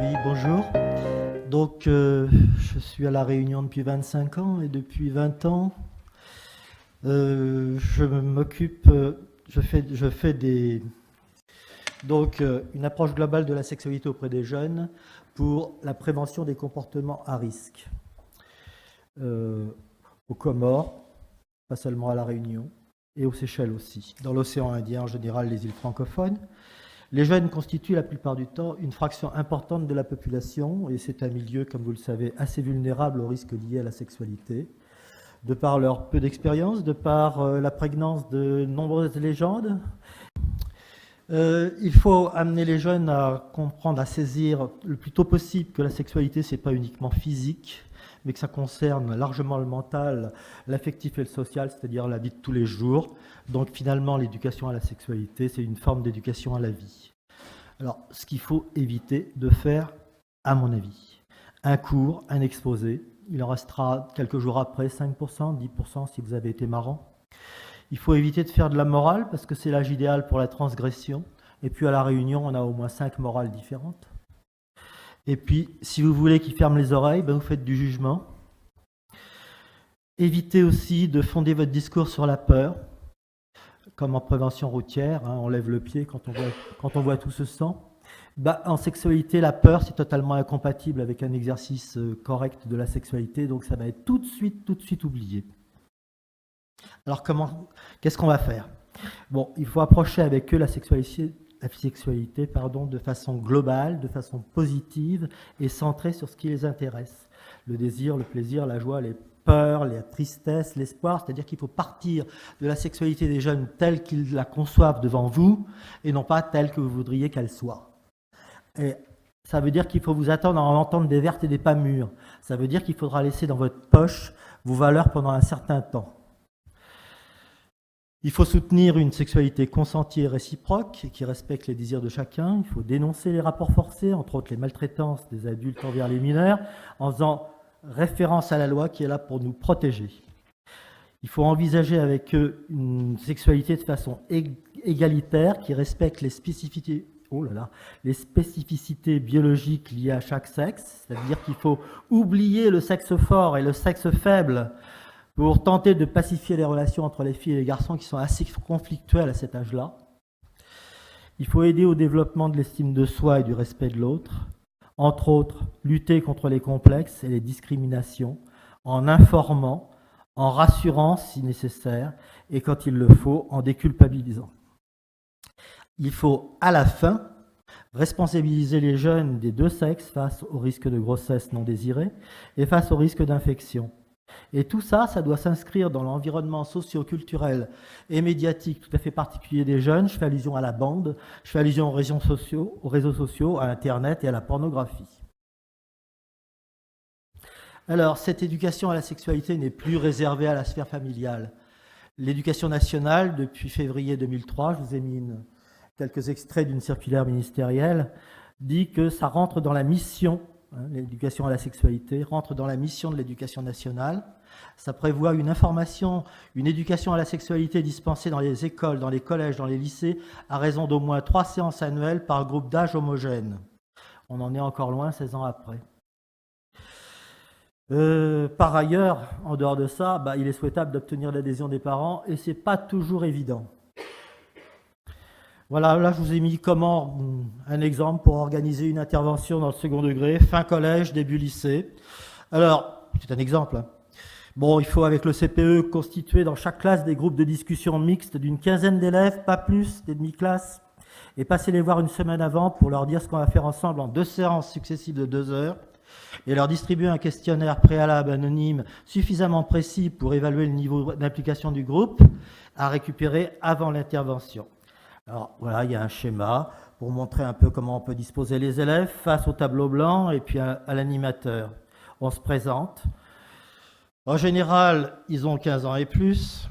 Oui, bonjour. Donc, je suis à La Réunion depuis 25 ans et depuis 20 ans, je m'occupe, je fais une approche globale de la sexualité auprès des jeunes pour la prévention des comportements à risque. Euh, Aux Comores, pas seulement à La Réunion, et aux Seychelles aussi. Dans l'océan Indien, en général, les îles francophones. Les jeunes constituent la plupart du temps une fraction importante de la population et c'est un milieu, comme vous le savez, assez vulnérable aux risques liés à la sexualité, de par leur peu d'expérience, de par la prégnance de nombreuses légendes. Il faut amener les jeunes à comprendre, à saisir le plus tôt possible que la sexualité, c'est pas uniquement physique, mais que ça concerne largement le mental, l'affectif et le social, c'est-à-dire la vie de tous les jours. Donc finalement, l'éducation à la sexualité, c'est une forme d'éducation à la vie. Alors, ce qu'il faut éviter de faire, à mon avis, un cours, un exposé, il en restera quelques jours après 5%, 10% si vous avez été marrant. Il faut éviter de faire de la morale, parce que c'est l'âge idéal pour la transgression. Et puis à La Réunion, on a au moins 5 morales différentes. Et puis, si vous voulez qu'ils ferment les oreilles, ben vous faites du jugement. Évitez aussi de fonder votre discours sur la peur, comme en prévention routière, hein, on lève le pied quand on voit tout ce sang. En sexualité, la peur, c'est totalement incompatible avec un exercice correct de la sexualité, donc ça va être tout de suite oublié. Alors qu'est-ce qu'on va faire? Bon, il faut approcher avec eux la sexualité de façon globale, de façon positive et centrée sur ce qui les intéresse. Le désir, le plaisir, la joie, les peurs, la tristesse, l'espoir, c'est-à-dire qu'il faut partir de la sexualité des jeunes telle qu'ils la conçoivent devant vous et non pas telle que vous voudriez qu'elle soit. Et ça veut dire qu'il faut vous attendre à en entendre des vertes et des pas mûres. Ça veut dire qu'il faudra laisser dans votre poche vos valeurs pendant un certain temps. Il faut soutenir une sexualité consentie et réciproque qui respecte les désirs de chacun. Il faut dénoncer les rapports forcés, entre autres les maltraitances des adultes envers les mineurs, en faisant référence à la loi qui est là pour nous protéger. Il faut envisager avec eux une sexualité de façon égalitaire qui respecte les spécificités, les spécificités biologiques liées à chaque sexe, c'est-à-dire qu'il faut oublier le sexe fort et le sexe faible pour tenter de pacifier les relations entre les filles et les garçons qui sont assez conflictuelles à cet âge-là. Il faut aider au développement de l'estime de soi et du respect de l'autre. Entre autres, lutter contre les complexes et les discriminations en informant, en rassurant si nécessaire et quand il le faut, en déculpabilisant. Il faut, à la fin, responsabiliser les jeunes des deux sexes face au risque de grossesse non désirée et face au risque d'infection. Et tout ça, ça doit s'inscrire dans l'environnement socio-culturel et médiatique tout à fait particulier des jeunes. Je fais allusion à la bande, je fais allusion aux réseaux sociaux, à Internet et à la pornographie. Alors, cette éducation à la sexualité n'est plus réservée à la sphère familiale. L'éducation nationale, depuis février 2003, je vous ai mis quelques extraits d'une circulaire ministérielle, dit que ça rentre dans la mission. L'éducation à la sexualité rentre dans la mission de l'éducation nationale. Ça prévoit une information, une éducation à la sexualité dispensée dans les écoles, dans les collèges, dans les lycées, à raison d'au moins 3 séances annuelles par groupe d'âge homogène. On en est encore loin 16 ans après. Par ailleurs, en dehors de ça, il est souhaitable d'obtenir l'adhésion des parents et c'est pas toujours évident. Voilà, là je vous ai mis un exemple pour organiser une intervention dans le second degré, fin collège, début lycée. Alors, c'est un exemple. Bon, il faut avec le CPE constituer dans chaque classe des groupes de discussion mixtes d'une 15aine d'élèves, pas plus, des demi-classes, et passer les voir une semaine avant pour leur dire ce qu'on va faire ensemble en 2 séances successives de 2 heures, et leur distribuer un questionnaire préalable anonyme suffisamment précis pour évaluer le niveau d'implication du groupe à récupérer avant l'intervention. Alors voilà, il y a un schéma pour montrer un peu comment on peut disposer les élèves face au tableau blanc et puis à l'animateur. On se présente. En général, ils ont 15 ans et plus,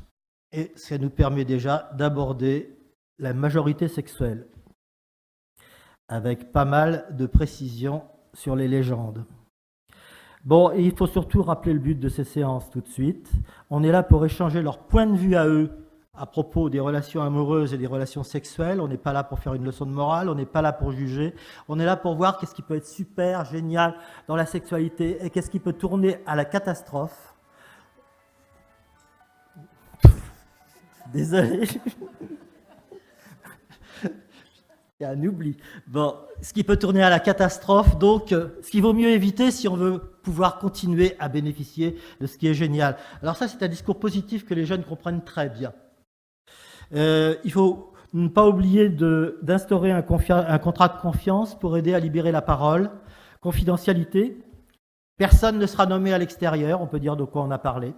et ça nous permet déjà d'aborder la majorité sexuelle, avec pas mal de précisions sur les légendes. Bon, et il faut surtout rappeler le but de ces séances tout de suite. On est là pour échanger leur point de vue à eux à propos des relations amoureuses et des relations sexuelles. On n'est pas là pour faire une leçon de morale, on n'est pas là pour juger. On est là pour voir qu'est-ce qui peut être super, génial dans la sexualité et qu'est-ce qui peut tourner à la catastrophe. Désolé. Il y a un oubli. Bon, ce qui peut tourner à la catastrophe, donc ce qu'il vaut mieux éviter si on veut pouvoir continuer à bénéficier de ce qui est génial. Alors ça, c'est un discours positif que les jeunes comprennent très bien. Il faut ne pas oublier d'instaurer un contrat de confiance pour aider à libérer la parole. Confidentialité. Personne ne sera nommé à l'extérieur, on peut dire de quoi on a parlé.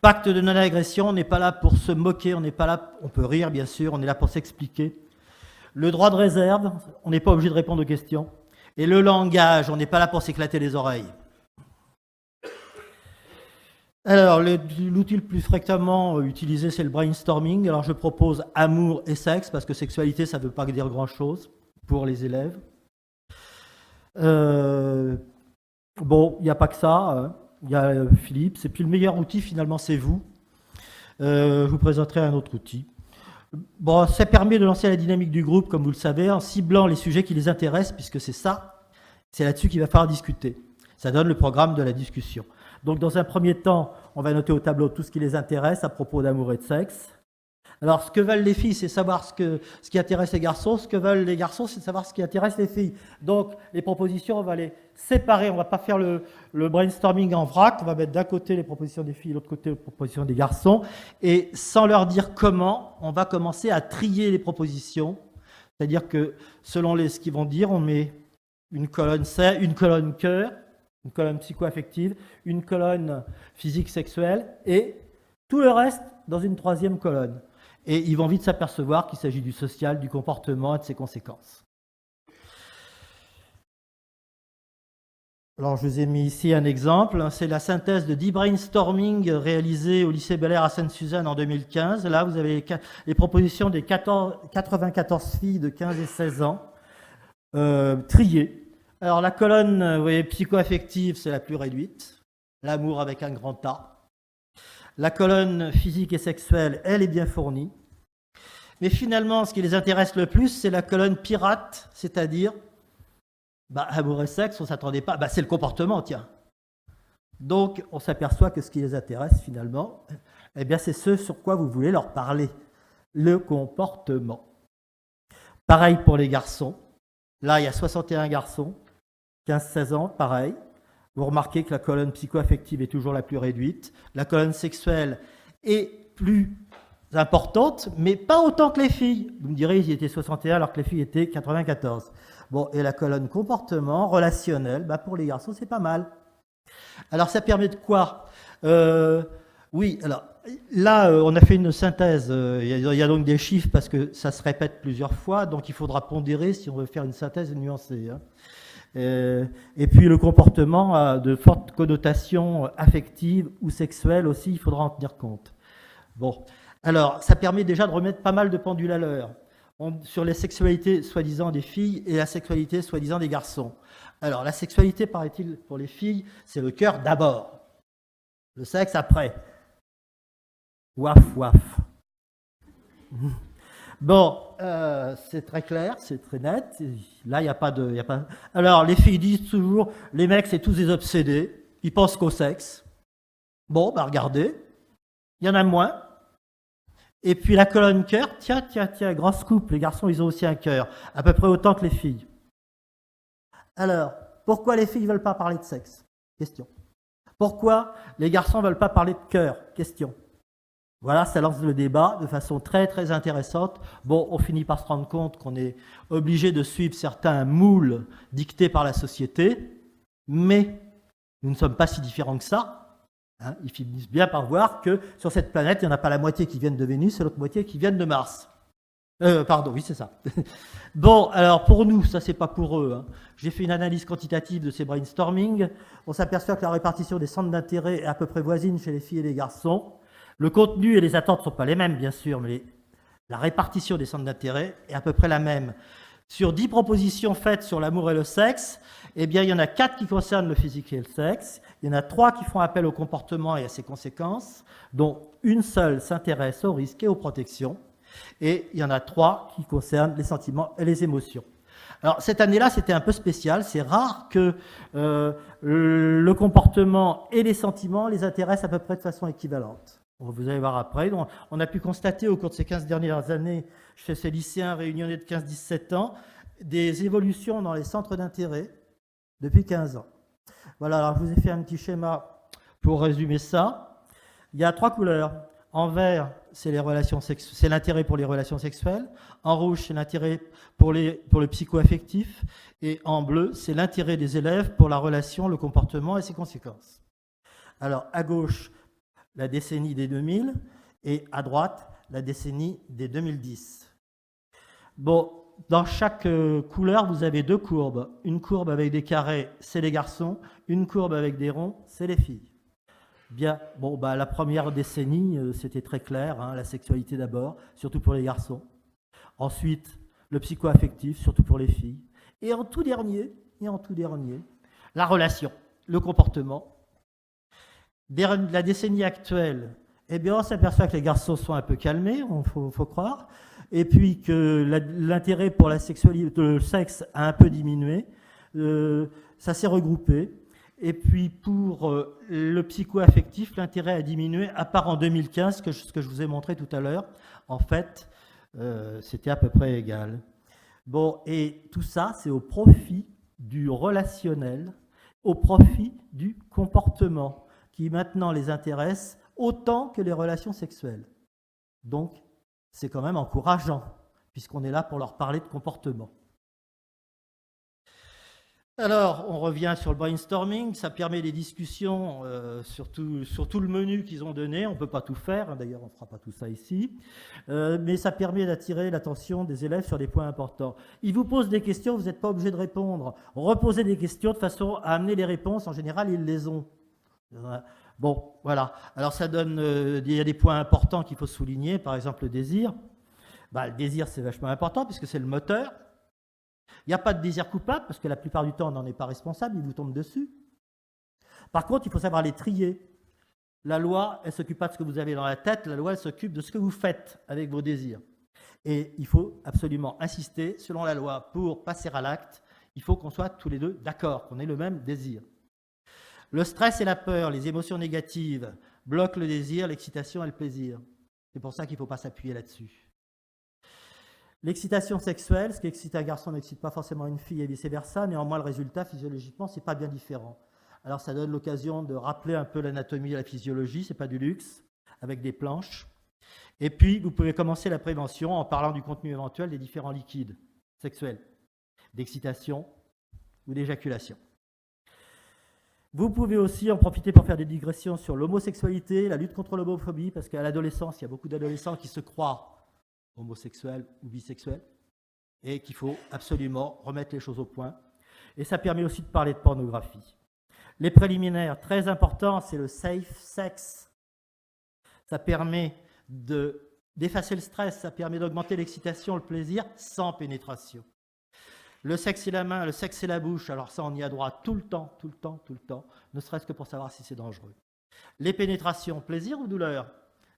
Pacte de non-agression, on n'est pas là pour se moquer, on n'est pas là, on peut rire bien sûr, on est là pour s'expliquer. Le droit de réserve, on n'est pas obligé de répondre aux questions. Et le langage, on n'est pas là pour s'éclater les oreilles. Alors, l'outil le plus fréquemment utilisé, c'est le brainstorming. Alors, je propose amour et sexe, parce que sexualité, ça ne veut pas dire grand-chose pour les élèves. Bon, il n'y a pas que ça. Il y a Philippe. Et puis, le meilleur outil, finalement, c'est vous. Je vous présenterai un autre outil. Bon, ça permet de lancer la dynamique du groupe, comme vous le savez, en ciblant les sujets qui les intéressent, puisque c'est là-dessus qu'il va falloir discuter. Ça donne le programme de la discussion. Donc, dans un premier temps, on va noter au tableau tout ce qui les intéresse à propos d'amour et de sexe. Alors, ce que veulent les filles, c'est savoir ce qui intéresse les garçons. Ce que veulent les garçons, c'est savoir ce qui intéresse les filles. Donc, les propositions, on va les séparer. On ne va pas faire le brainstorming en vrac. On va mettre d'un côté les propositions des filles, de l'autre côté les propositions des garçons. Et sans leur dire comment, on va commencer à trier les propositions. C'est-à-dire que, selon ce qu'ils vont dire, on met une colonne cœur, une colonne psycho-affective, une colonne physique-sexuelle et tout le reste dans une troisième colonne. Et ils vont vite s'apercevoir qu'il s'agit du social, du comportement et de ses conséquences. Alors, je vous ai mis ici un exemple. C'est la synthèse de 10 brainstorming réalisés au lycée Bel Air à Sainte-Suzanne en 2015. Là, vous avez les propositions des 94 filles de 15 et 16 ans, triées. Alors, la colonne, vous voyez, psycho-affective, c'est la plus réduite. L'amour avec un grand A. La colonne physique et sexuelle, elle est bien fournie. Mais finalement, ce qui les intéresse le plus, c'est la colonne pirate, c'est-à-dire, amour et sexe, on ne s'attendait pas, c'est le comportement, tiens. Donc, on s'aperçoit que ce qui les intéresse, finalement, eh bien, c'est ce sur quoi vous voulez leur parler, le comportement. Pareil pour les garçons. Là, il y a 61 garçons, 15-16 ans, pareil. Vous remarquez que la colonne psycho-affective est toujours la plus réduite. La colonne sexuelle est plus importante, mais pas autant que les filles. Vous me direz, ils étaient 61 alors que les filles étaient 94. Bon, et la colonne comportement, relationnel, pour les garçons, c'est pas mal. Alors, ça permet de quoi Oui, alors, là, on a fait une synthèse. Il y a donc des chiffres parce que ça se répète plusieurs fois, donc il faudra pondérer si on veut faire une synthèse nuancée. Et puis le comportement a de fortes connotations affectives ou sexuelles aussi, il faudra en tenir compte. Bon, alors ça permet déjà de remettre pas mal de pendules à l'heure sur les sexualités soi-disant des filles et la sexualité soi-disant des garçons. Alors la sexualité, paraît-il, pour les filles, c'est le cœur d'abord, le sexe après. Waf, waf. Bon, c'est très clair, c'est très net. Là, il n'y a pas de... Alors, les filles disent toujours, les mecs, c'est tous des obsédés. Ils pensent qu'au sexe. Bon, regardez. Il y en a moins. Et puis, la colonne cœur, tiens, grand scoop. Les garçons, ils ont aussi un cœur. À peu près autant que les filles. Alors, pourquoi les filles ne veulent pas parler de sexe? Question. Pourquoi les garçons ne veulent pas parler de cœur? Question. Voilà, ça lance le débat de façon très, très intéressante. Bon, on finit par se rendre compte qu'on est obligé de suivre certains moules dictés par la société, mais nous ne sommes pas si différents que ça. Ils finissent bien par voir que sur cette planète, il n'y en a pas la moitié qui viennent de Vénus et l'autre moitié qui viennent de Mars. Pardon, oui, c'est ça. Bon, alors pour nous, ça c'est pas pour eux. J'ai fait une analyse quantitative de ces brainstorming. On s'aperçoit que la répartition des centres d'intérêt est à peu près voisine chez les filles et les garçons. Le contenu et les attentes ne sont pas les mêmes, bien sûr, mais la répartition des centres d'intérêt est à peu près la même. Sur 10 propositions faites sur l'amour et le sexe, eh bien, il y en a 4 qui concernent le physique et le sexe. Il y en a 3 qui font appel au comportement et à ses conséquences, dont une seule s'intéresse aux risques et aux protections. Et il y en a 3 qui concernent les sentiments et les émotions. Alors, cette année-là, c'était un peu spécial. C'est rare que le comportement et les sentiments les intéressent à peu près de façon équivalente. Vous allez voir après. Donc, on a pu constater au cours de ces 15 dernières années, chez ces lycéens réunionnais de 15-17 ans, des évolutions dans les centres d'intérêt depuis 15 ans. Voilà, alors je vous ai fait un petit schéma pour résumer ça. Il y a 3 couleurs. En vert, c'est l'intérêt pour les relations sexuelles. En rouge, c'est l'intérêt pour le psycho-affectif. Et en bleu, c'est l'intérêt des élèves pour la relation, le comportement et ses conséquences. Alors, à gauche, la décennie des 2000 et à droite, la décennie des 2010. Bon, dans chaque couleur, vous avez 2 courbes. Une courbe avec des carrés, c'est les garçons. Une courbe avec des ronds, c'est les filles. Bien, bon, bah, la première décennie, c'était très clair, hein, la sexualité d'abord, surtout pour les garçons. Ensuite, le psycho-affectif, surtout pour les filles. Et en tout dernier, la relation, le comportement. La décennie actuelle, eh bien, on s'aperçoit que les garçons sont un peu calmés, il faut croire, et puis que l'intérêt pour la sexualité, le sexe a un peu diminué, ça s'est regroupé. Et puis pour le psycho-affectif, l'intérêt a diminué, à part en 2015, ce que je vous ai montré tout à l'heure. En fait, c'était à peu près égal. Bon, et tout ça, c'est au profit du relationnel, au profit du comportement, qui maintenant les intéresse autant que les relations sexuelles. Donc, c'est quand même encourageant, puisqu'on est là pour leur parler de comportement. Alors, on revient sur le brainstorming, ça permet des discussions sur tout le menu qu'ils ont donné. On ne peut pas tout faire, d'ailleurs on ne fera pas tout ça ici, mais ça permet d'attirer l'attention des élèves sur des points importants. Ils vous posent des questions, vous n'êtes pas obligé de répondre. Reposez des questions de façon à amener les réponses, en général ils les ont. Bon, voilà. Alors ça donne, il y a des points importants qu'il faut souligner, par exemple le désir. Bah, le désir c'est vachement important puisque c'est le moteur. Il n'y a pas de désir coupable, parce que la plupart du temps, on n'en est pas responsable, il vous tombe dessus. Par contre, il faut savoir les trier. La loi, elle ne s'occupe pas de ce que vous avez dans la tête, la loi, elle s'occupe de ce que vous faites avec vos désirs. Et il faut absolument insister, selon la loi, pour passer à l'acte, il faut qu'on soit tous les deux d'accord, qu'on ait le même désir. Le stress et la peur, les émotions négatives, bloquent le désir, l'excitation et le plaisir. C'est pour ça qu'il ne faut pas s'appuyer là-dessus. L'excitation sexuelle, ce qui excite un garçon n'excite pas forcément une fille et vice-versa, néanmoins le résultat physiologiquement, c'est pas bien différent. Alors ça donne l'occasion de rappeler un peu l'anatomie et la physiologie, c'est pas du luxe, avec des planches. Et puis vous pouvez commencer la prévention en parlant du contenu éventuel des différents liquides sexuels, d'excitation ou d'éjaculation. Vous pouvez aussi en profiter pour faire des digressions sur l'homosexualité, la lutte contre l'homophobie, parce qu'à l'adolescence, il y a beaucoup d'adolescents qui se croient homosexuels ou bisexuels, et qu'il faut absolument remettre les choses au point. Et ça permet aussi de parler de pornographie. Les préliminaires, très importants, c'est le safe sex. Ça permet d'effacer le stress, ça permet d'augmenter l'excitation, le plaisir, sans pénétration. Le sexe et la main, le sexe et la bouche, alors ça on y a droit tout le temps, ne serait-ce que pour savoir si c'est dangereux. Les pénétrations, plaisir ou douleur?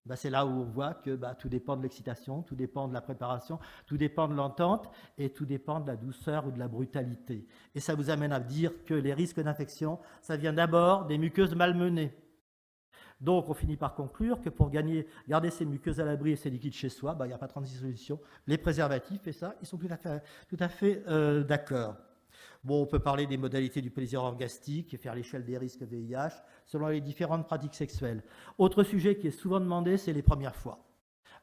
Ben, c'est là où on voit que tout dépend de l'excitation, tout dépend de la préparation, tout dépend de l'entente et tout dépend de la douceur ou de la brutalité. Et ça vous amène à dire que les risques d'infection, ça vient d'abord des muqueuses malmenées. Donc on finit par conclure que pour garder ces muqueuses à l'abri et ces liquides chez soi, il n'y a pas 36 solutions. Les préservatifs et ça, ils sont tout à fait d'accord. Bon, on peut parler des modalités du plaisir orgastique et faire l'échelle des risques VIH selon les différentes pratiques sexuelles. Autre sujet qui est souvent demandé, c'est les premières fois.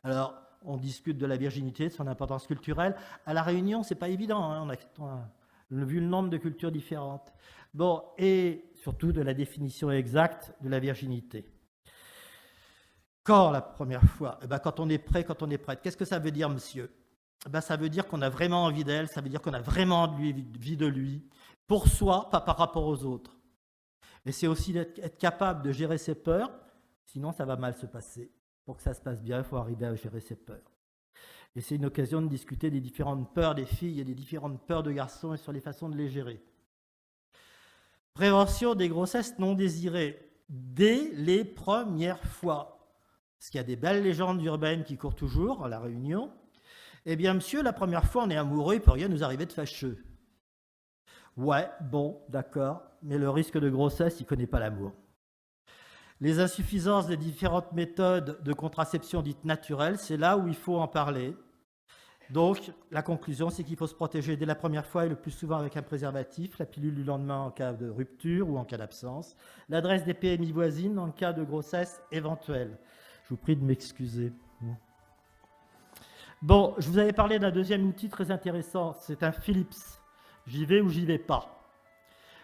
Alors, on discute de la virginité, de son importance culturelle. À La Réunion, c'est pas évident, hein, on a vu le nombre de cultures différentes. Bon, et surtout de la définition exacte de la virginité. Quand la première fois? Quand on est prêt, quand on est prête. Qu'est-ce que ça veut dire, monsieur? Ça veut dire qu'on a vraiment envie d'elle, ça veut dire qu'on a vraiment envie de lui, pour soi, pas par rapport aux autres. Et c'est aussi être capable de gérer ses peurs, sinon ça va mal se passer. Pour que ça se passe bien, il faut arriver à gérer ses peurs. Et c'est une occasion de discuter des différentes peurs des filles et des différentes peurs de garçons et sur les façons de les gérer. Prévention des grossesses non désirées dès les premières fois. Parce qu'il y a des belles légendes urbaines qui courent toujours à La Réunion. Eh bien, monsieur, la première fois, on est amoureux, il ne peut rien nous arriver de fâcheux. Ouais, bon, d'accord, mais le risque de grossesse, il ne connaît pas l'amour. Les insuffisances des différentes méthodes de contraception dites naturelles, c'est là où il faut en parler. Donc, la conclusion, c'est qu'il faut se protéger dès la première fois et le plus souvent avec un préservatif, la pilule du lendemain en cas de rupture ou en cas d'absence, l'adresse des PMI voisines en cas de grossesse éventuelle. Je vous prie de m'excuser. Bon, je vous avais parlé d'un deuxième outil très intéressant, c'est un Philips. J'y vais ou j'y vais pas.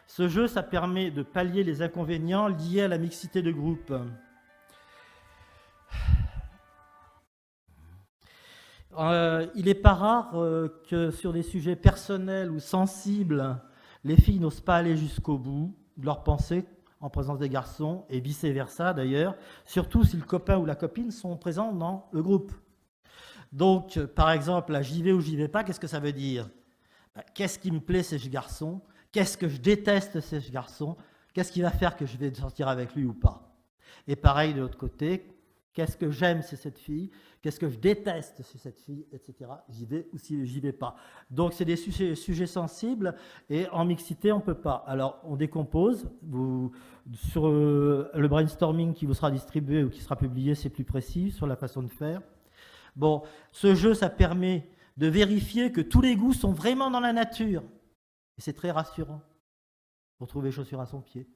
Ce jeu, ça permet de pallier les inconvénients liés à la mixité de groupe. Il n'est pas rare que sur des sujets personnels ou sensibles, les filles n'osent pas aller jusqu'au bout de leurs pensées en présence des garçons, et vice-versa d'ailleurs, surtout si le copain ou la copine sont présents dans le groupe. Donc, par exemple, là, j'y vais ou j'y vais pas, qu'est-ce que ça veut dire? Qu'est-ce qui me plaît, c'est ce garçon? Qu'est-ce que je déteste, c'est ce garçon? Qu'est-ce qui va faire que je vais sortir avec lui ou pas? Et pareil de l'autre côté, qu'est-ce que j'aime, c'est cette fille? Qu'est-ce que je déteste, c'est cette fille, etc. J'y vais ou si j'y vais pas. Donc, c'est des sujets sensibles et en mixité, on ne peut pas. Alors, on décompose. Sur le brainstorming qui vous sera distribué ou qui sera publié, c'est plus précis sur la façon de faire. Bon, ce jeu, ça permet de vérifier que tous les goûts sont vraiment dans la nature. Et c'est très rassurant pour trouver chaussure à son pied.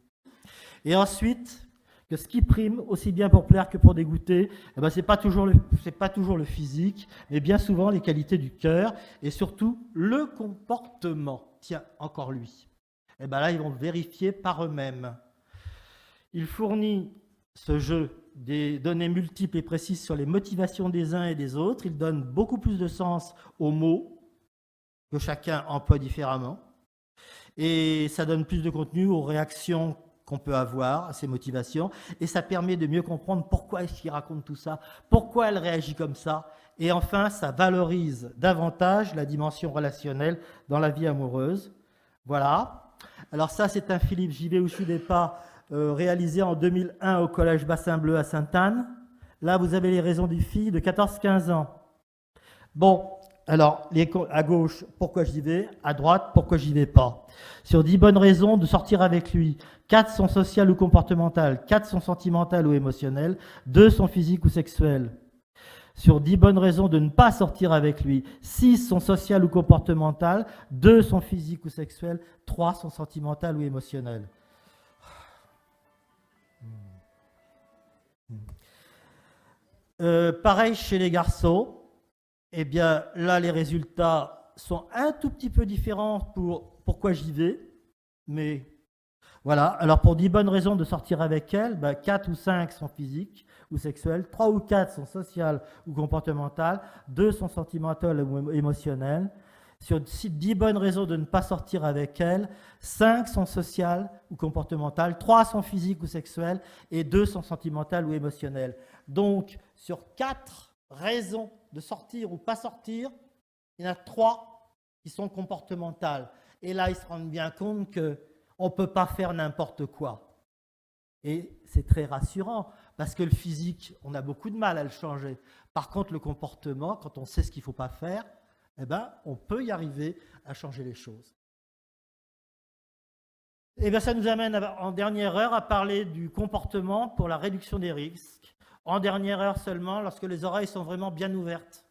Et ensuite, que ce qui prime, aussi bien pour plaire que pour dégoûter, eh ben, c'est pas toujours le physique, mais bien souvent les qualités du cœur et surtout le comportement. Tiens, encore lui. Et ben là, ils vont vérifier par eux-mêmes. Il fournit, ce jeu, des données multiples et précises sur les motivations des uns et des autres. Il donne beaucoup plus de sens aux mots que chacun emploie différemment. Et ça donne plus de contenu aux réactions qu'on peut avoir, à ces motivations. Et ça permet de mieux comprendre pourquoi est-ce qu'il raconte tout ça, pourquoi elle réagit comme ça. Et enfin, ça valorise davantage la dimension relationnelle dans la vie amoureuse. Voilà. Alors ça, c'est un Philippe J'y vais ou j'y vais pas, réalisé en 2001 au Collège Bassin-Bleu à Sainte-Anne. Là, vous avez les raisons des filles de 14-15 ans. Bon, alors, à gauche, pourquoi j'y vais? À droite, pourquoi j'y vais pas? Sur 10 bonnes raisons de sortir avec lui, 4 sont sociales ou comportementales, 4 sont sentimentales ou émotionnelles, 2 sont physiques ou sexuelles. Sur 10 bonnes raisons de ne pas sortir avec lui, 6 sont sociales ou comportementales, 2 sont physiques ou sexuelles, 3 sont sentimentales ou émotionnelles. Pareil chez les garçons, eh bien là les résultats sont un tout petit peu différents pour pourquoi j'y vais, mais voilà. Alors pour 10 bonnes raisons de sortir avec elle, 4 ou 5 sont physiques ou sexuelles, 3 ou 4 sont sociales ou comportementales, 2 sont sentimentales ou émotionnelles. Sur 10 bonnes raisons de ne pas sortir avec elle, 5 sont sociales ou comportementales, 3 sont physiques ou sexuelles et 2 sont sentimentales ou émotionnelles. Donc, sur 4 raisons de sortir ou pas sortir, il y en a 3 qui sont comportementales. Et là, ils se rendent bien compte qu'on ne peut pas faire n'importe quoi. Et c'est très rassurant, parce que le physique, on a beaucoup de mal à le changer. Par contre, le comportement, quand on sait ce qu'il ne faut pas faire, eh ben, on peut y arriver à changer les choses. Et bien, ça nous amène en dernière heure à parler du comportement pour la réduction des risques. En dernière heure seulement, lorsque les oreilles sont vraiment bien ouvertes,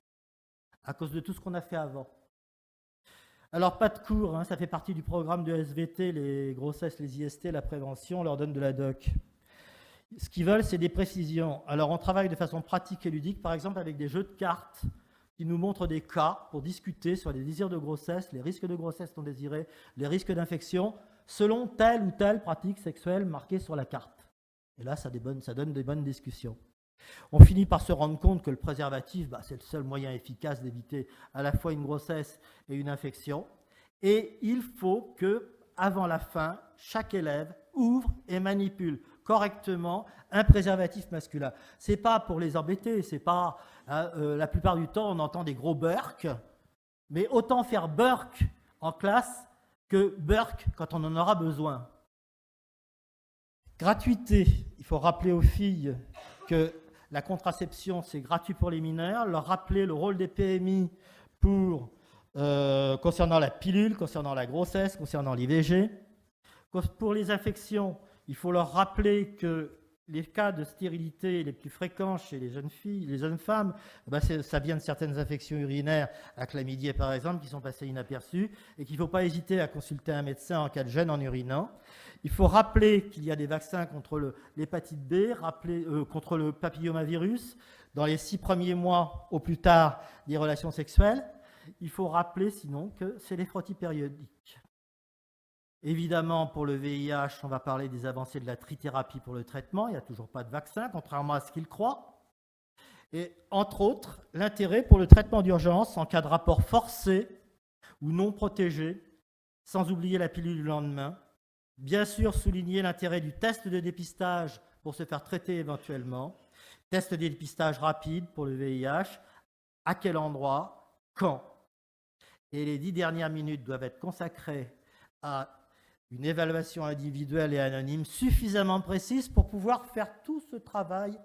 à cause de tout ce qu'on a fait avant. Alors, pas de cours, hein, ça fait partie du programme de SVT, les grossesses, les IST, la prévention, on leur donne de la doc. Ce qu'ils veulent, c'est des précisions. Alors, on travaille de façon pratique et ludique, par exemple avec des jeux de cartes qui nous montrent des cas pour discuter sur les désirs de grossesse, les risques de grossesse non désirés, les risques d'infection, selon telle ou telle pratique sexuelle marquée sur la carte. Et là, ça donne des bonnes discussions. On finit par se rendre compte que le préservatif, c'est le seul moyen efficace d'éviter à la fois une grossesse et une infection. Et il faut que, avant la fin, chaque élève ouvre et manipule correctement un préservatif masculin. C'est pas pour les embêter, c'est pas la plupart du temps on entend des gros burks, mais autant faire burk en classe que burk quand on en aura besoin. Gratuité, il faut rappeler aux filles que la contraception c'est gratuit pour les mineurs, leur rappeler le rôle des PMI concernant la pilule, concernant la grossesse, concernant l'IVG. Pour les infections, il faut leur rappeler que les cas de stérilité les plus fréquents chez les jeunes filles, les jeunes femmes, ça vient de certaines infections urinaires, à chlamydia par exemple, qui sont passées inaperçues, et qu'il ne faut pas hésiter à consulter un médecin en cas de gêne en urinant. Il faut rappeler qu'il y a des vaccins contre l'hépatite B, contre le papillomavirus, dans les 6 premiers mois au plus tard des relations sexuelles. Il faut rappeler sinon que c'est les frottis périodiques. Évidemment, pour le VIH, on va parler des avancées de la trithérapie pour le traitement. Il n'y a toujours pas de vaccin, contrairement à ce qu'ils croient. Et entre autres, l'intérêt pour le traitement d'urgence en cas de rapport forcé ou non protégé, sans oublier la pilule du lendemain. Bien sûr, souligner l'intérêt du test de dépistage pour se faire traiter éventuellement. Test de dépistage rapide pour le VIH. À quel endroit? Quand? Et les 10 dernières minutes doivent être consacrées à une évaluation individuelle et anonyme suffisamment précise pour pouvoir faire tout ce travail.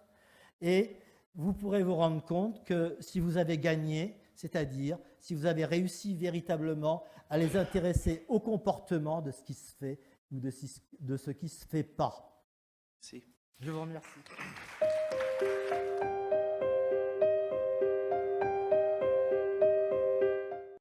Et vous pourrez vous rendre compte que si vous avez gagné, c'est-à-dire si vous avez réussi véritablement à les intéresser au comportement de ce qui se fait ou de ce qui ne se fait pas. Merci. Je vous remercie.